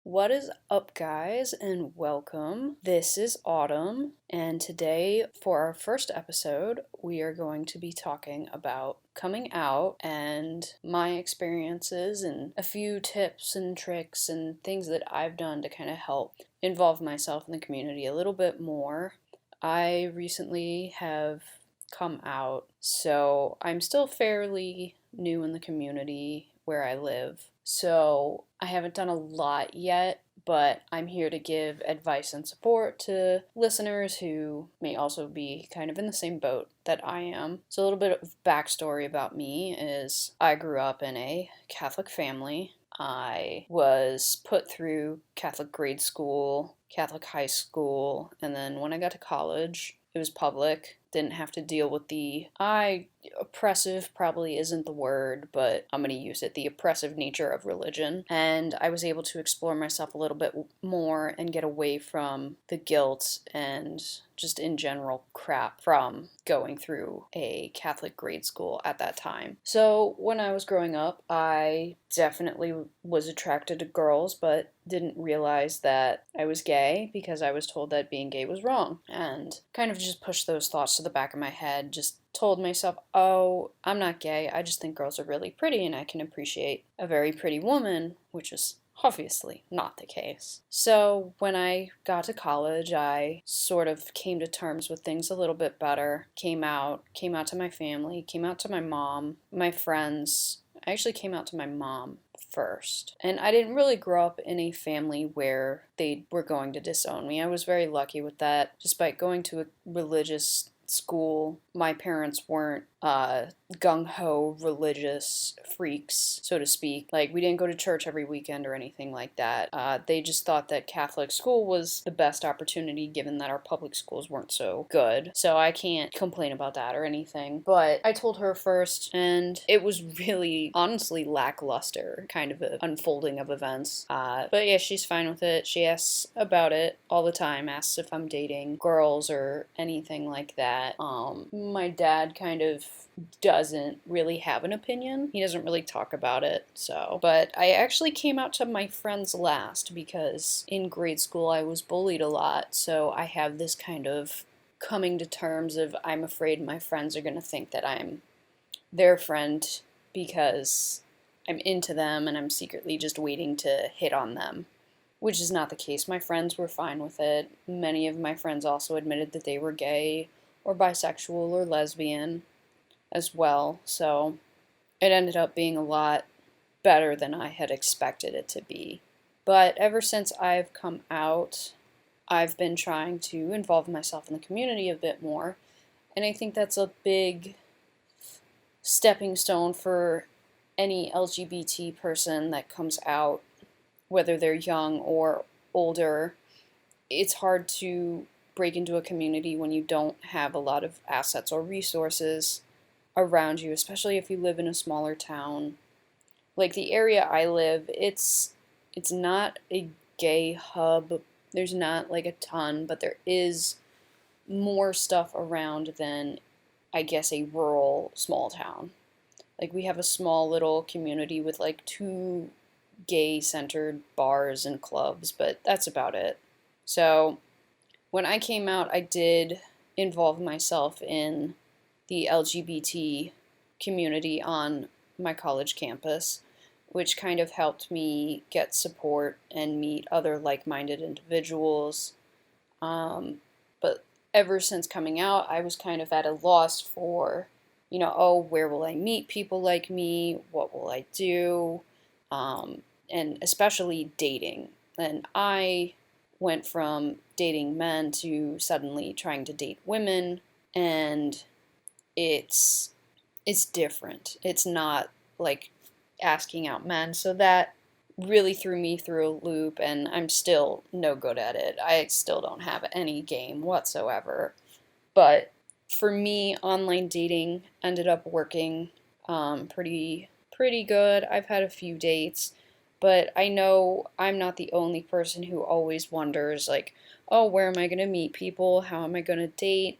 What is up, guys, and welcome. This is Autumn, and today, for our first episode, we are going to be talking about coming out and my experiences and a few tips and tricks and things that I've done to kind of help involve myself in the community a little bit more. I recently have come out, so I'm still fairly new in the community where I live. So I haven't done a lot yet, but I'm here to give advice and support to listeners who may also be kind of in the same boat that I am. So a little bit of backstory about me is I grew up in a Catholic family. I was put through Catholic grade school, Catholic high school, and then when I got to college, it was public. Didn't have to deal with oppressive probably isn't the word, but I'm going to use it, the oppressive nature of religion. And I was able to explore myself a little bit more and get away from the guilt and just in general crap from going through a Catholic grade school at that time. So when I was growing up, I definitely was attracted to girls, but didn't realize that I was gay because I was told that being gay was wrong. And kind of just pushed those thoughts to the back of my head, just told myself, oh, I'm not gay, I just think girls are really pretty and I can appreciate a very pretty woman, which is obviously not the case. So when I got to college, I sort of came to terms with things a little bit better, came out to my family, came out to my mom, my friends. I actually came out to my mom first. And I didn't really grow up in a family where they were going to disown me. I was very lucky with that. Despite going to a religious school, my parents weren't gung-ho religious freaks, so to speak. Like, we didn't go to church every weekend or anything like that. They just thought that Catholic school was the best opportunity given that our public schools weren't so good. So I can't complain about that or anything. But I told her first, and it was really, honestly, lackluster kind of an unfolding of events. But yeah, she's fine with it. She asks about it all the time, asks if I'm dating girls or anything like that. My dad kind of doesn't really have an opinion. He doesn't really talk about it, so. But I actually came out to my friends last because in grade school I was bullied a lot, so I have this kind of coming to terms of I'm afraid my friends are gonna think that I'm their friend because I'm into them and I'm secretly just waiting to hit on them, which is not the case. My friends were fine with it. Many of my friends also admitted that they were gay or bisexual or lesbian as well, so it ended up being a lot better than I had expected it to be. But ever since I've come out, I've been trying to involve myself in the community a bit more, and I think that's a big stepping stone for any LGBT person that comes out, whether they're young or older. It's hard to break into a community when you don't have a lot of assets or resources around you, especially if you live in a smaller town. Like the area I live, it's not a gay hub. There's not like a ton, but there is more stuff around than, I guess, a rural small town. Like we have a small little community with like 2 gay-centered bars and clubs, but that's about it. So when I came out, I did involve myself in the LGBT community on my college campus, which kind of helped me get support and meet other like-minded individuals. But ever since coming out, I was kind of at a loss for, oh, where will I meet people like me? What will I do? And especially dating. And I went from dating men to suddenly trying to date women, and it's different. It's not like asking out men, so that really threw me through a loop, and I'm still no good at it. I still don't have any game whatsoever. But for me, online dating ended up working pretty good. I've had a few dates, but I know I'm not the only person who always wonders, like, oh, where am I going to meet people? How am I going to date?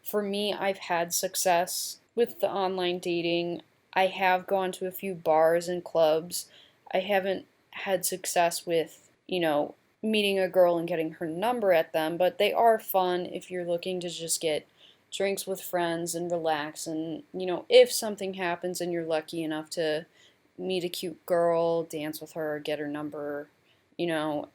For me, I've had success with the online dating. I have gone to a few bars and clubs. I haven't had success with meeting a girl and getting her number at them, but they are fun if you're looking to just get drinks with friends and relax. And, if something happens and you're lucky enough to meet a cute girl, dance with her, get her number, you know,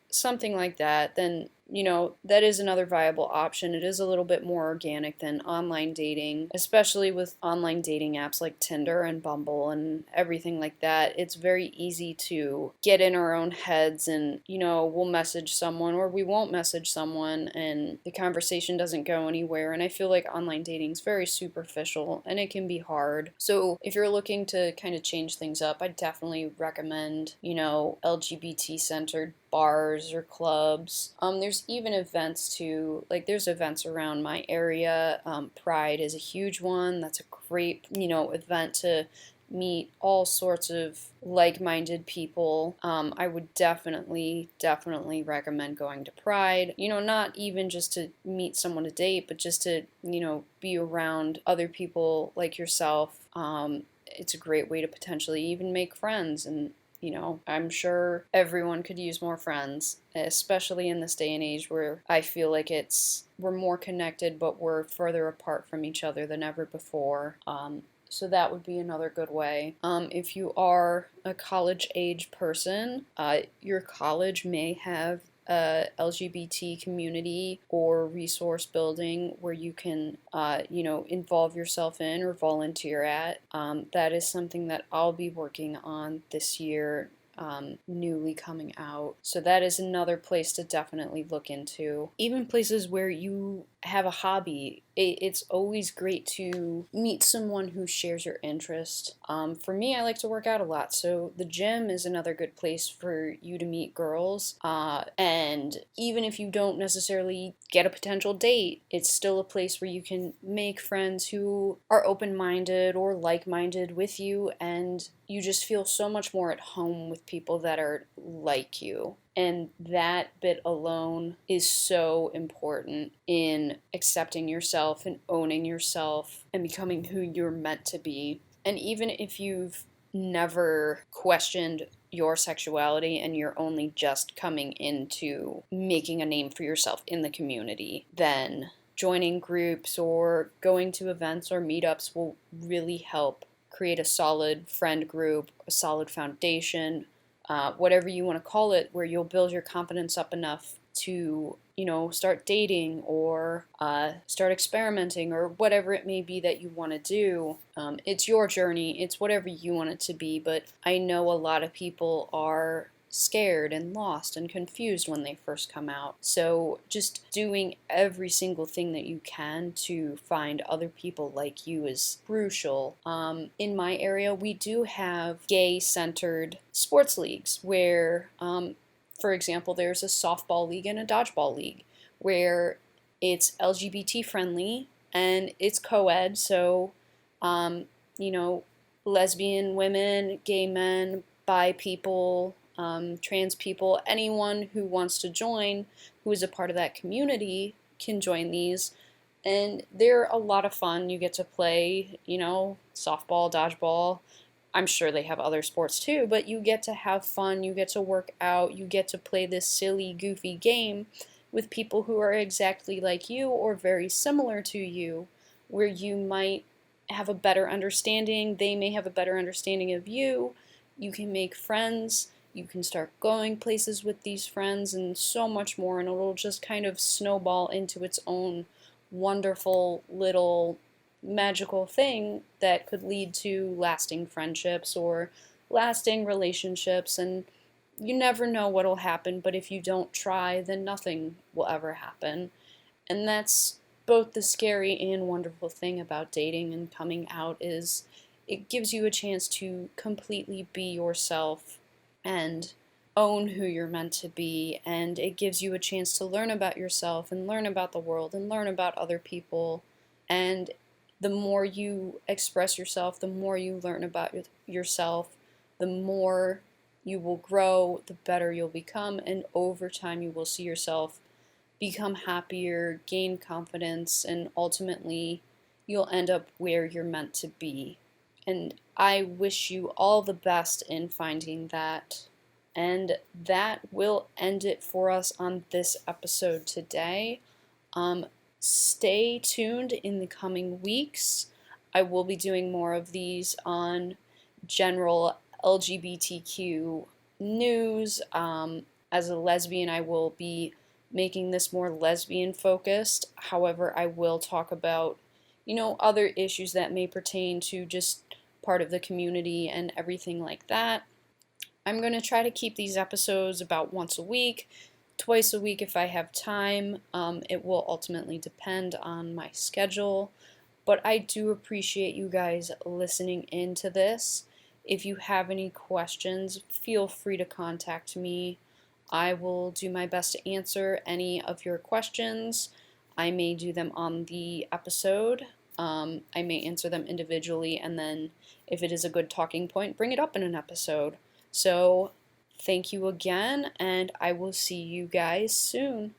something like that, then, that is another viable option. It is a little bit more organic than online dating, especially with online dating apps like Tinder and Bumble and everything like that. It's very easy to get in our own heads and, we'll message someone or we won't message someone and the conversation doesn't go anywhere. And I feel like online dating is very superficial and it can be hard. So if you're looking to kind of change things up, I definitely recommend, LGBT centered bars or clubs. There's even events too, like there's events around my area. Pride is a huge one. That's a great, event to meet all sorts of like-minded people. I would definitely recommend going to Pride. Not even just to meet someone to date, but just to, be around other people like yourself. It's a great way to potentially even make friends, and I'm sure everyone could use more friends, especially in this day and age where I feel like we're more connected, but we're further apart from each other than ever before. So that would be another good way. If you are a college-age person, your college may have a LGBT community or resource building where you can, involve yourself in or volunteer at. That is something that I'll be working on this year, newly coming out. So that is another place to definitely look into. Even places where you have a hobby. It's always great to meet someone who shares your interest. For me, I like to work out a lot, so the gym is another good place for you to meet girls. And even if you don't necessarily get a potential date, it's still a place where you can make friends who are open-minded or like-minded with you, and you just feel so much more at home with people that are like you. And that bit alone is so important in accepting yourself and owning yourself and becoming who you're meant to be. And even if you've never questioned your sexuality and you're only just coming into making a name for yourself in the community, then joining groups or going to events or meetups will really help create a solid friend group, a solid foundation, whatever you want to call it, where you'll build your confidence up enough to, start dating or start experimenting or whatever it may be that you want to do. It's your journey. It's whatever you want it to be. But I know a lot of people are scared and lost and confused when they first come out. So just doing every single thing that you can to find other people like you is crucial. In my area, we do have gay-centered sports leagues where, for example, there's a softball league and a dodgeball league where it's LGBT friendly and it's co-ed, so, lesbian women, gay men, bi people, trans people, anyone who wants to join, who is a part of that community, can join these. And they're a lot of fun. You get to play, softball, dodgeball. I'm sure they have other sports too, but you get to have fun, you get to work out, you get to play this silly, goofy game with people who are exactly like you or very similar to you, where you might have a better understanding, they may have a better understanding of you, you can make friends, you can start going places with these friends and so much more, and it'll just kind of snowball into its own wonderful little magical thing that could lead to lasting friendships or lasting relationships. And you never know what'll happen, but if you don't try, then nothing will ever happen. And that's both the scary and wonderful thing about dating and coming out, is it gives you a chance to completely be yourself and own who you're meant to be, and it gives you a chance to learn about yourself and learn about the world and learn about other people. And the more you express yourself, the more you learn about yourself, the more you will grow, the better you'll become, and over time you will see yourself become happier, gain confidence, and ultimately you'll end up where you're meant to be. And I wish you all the best in finding that. And that will end it for us on this episode today. Stay tuned in the coming weeks. I will be doing more of these on general LGBTQ news. As a lesbian, I will be making this more lesbian focused. However, I will talk about, other issues that may pertain to just part of the community and everything like that. I'm going to try to keep these episodes about once a week, twice a week if I have time. It will ultimately depend on my schedule, but I do appreciate you guys listening into this. If you have any questions, feel free to contact me. I will do my best to answer any of your questions. I may do them on the episode. I may answer them individually, and then if it is a good talking point, bring it up in an episode. So, thank you again, and I will see you guys soon.